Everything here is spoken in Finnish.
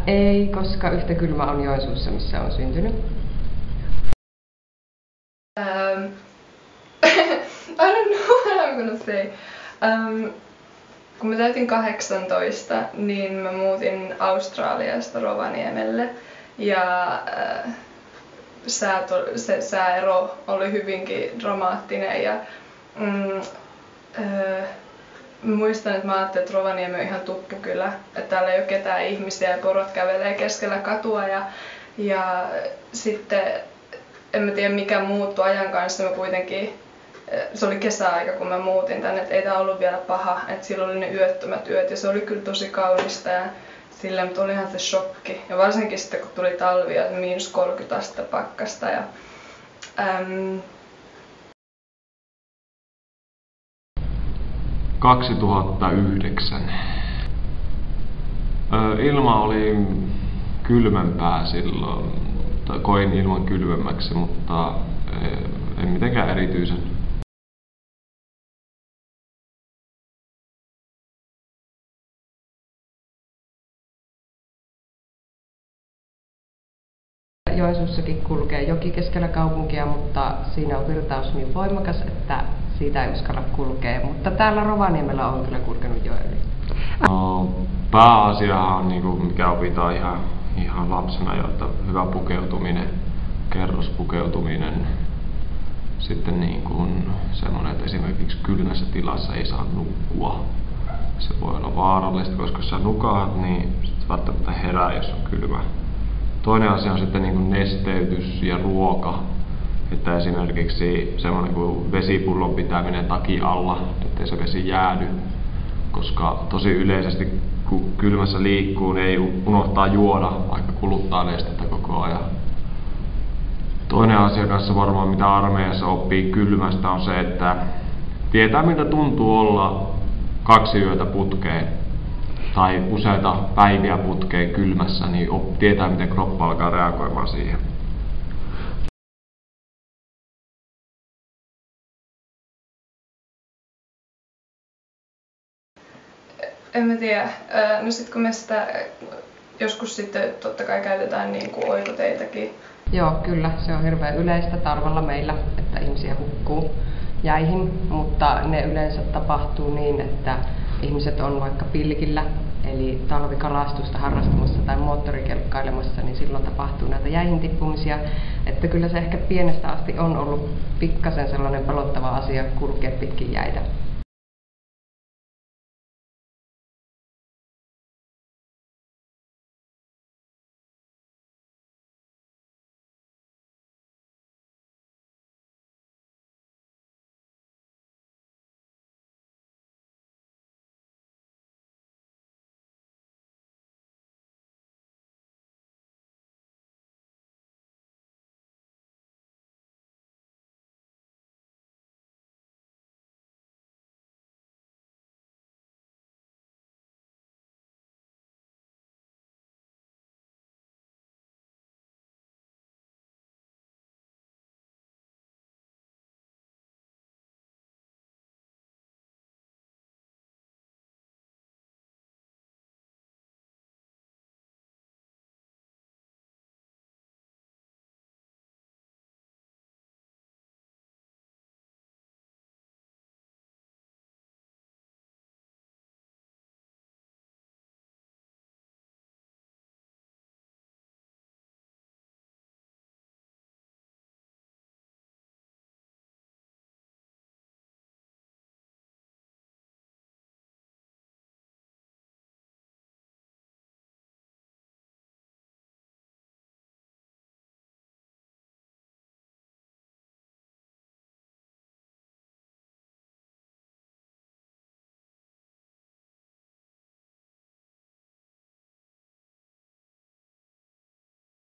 Ei, koska yhtä kylmä on Joensuussa, missä on syntynyt. I don't know what I'm gonna say. Kun mä täytin 18, niin mä muutin Australiasta Rovaniemelle ja sääero oli hyvinkin dramaattinen ja muistan, että mä ajattelin, että Rovaniemi on ihan tuppukylä, että täällä ei ole ketään ihmisiä ja porot kävelee keskellä katua ja sitten en mä tiedä mikä muuttui ajan kanssa, mä kuitenkin se oli kesäaika kun mä muutin tänne, että ei tää ollut vielä paha, että silloin oli ne yöttömät yöt ja se oli kyllä tosi kaunista ja silleen, mutta olihan se shokki. Ja varsinkin sitten kun tuli talvi ja -30 astetta pakkasta ja 2009. Ilma oli kylmempää silloin, koin ilman kylmemmäksi, mutta en mitenkään erityisen. Joensuussakin kulkee joki keskellä kaupunkia, mutta siinä on virtaus niin voimakas, että siitä ei uskalla kulkea. Mutta täällä Rovaniemellä on kyllä kulkenut jo yli. No, pääasiahan on, niin kuin, mikä opitaan ihan lapsena jo, että hyvä pukeutuminen, kerrospukeutuminen. Sitten niin kuin semmoinen, että esimerkiksi kylmässä tilassa ei saa nukkua. Se voi olla vaarallista, koska jos sä nukahat, niin sit välttämättä herää, jos on kylmä. Toinen asia on sitten niin kuin nesteytys ja ruoka. Että esimerkiksi semmoinen kuin vesipullon pitäminen takin alla, ettei se vesi jäädy. Koska tosi yleisesti kun kylmässä liikkuu, niin ei unohtaa juoda, vaikka kuluttaa nestettä koko ajan. Toinen asia kanssa varmaan mitä armeijassa oppii kylmästä on se, että tietää miltä tuntuu olla 2 yötä putkeen tai useita päiviä putkeen kylmässä, niin tietää miten kroppa alkaa reagoimaan siihen. En mä tiedä. No sit kun me sitä joskus sitten totta kai käytetään niin kuin oikoteitäkin. Joo, kyllä. Se on hirveän yleistä talvella meillä, että ihmisiä hukkuu jäihin, mutta ne yleensä tapahtuu niin, että ihmiset on vaikka pilkillä, eli talvikalastusta harrastamassa tai moottorikelkkailemassa, niin silloin tapahtuu näitä jäihin tippumisia. Että kyllä se ehkä pienestä asti on ollut pikkasen sellainen pelottava asia kulkea pitkin jäitä.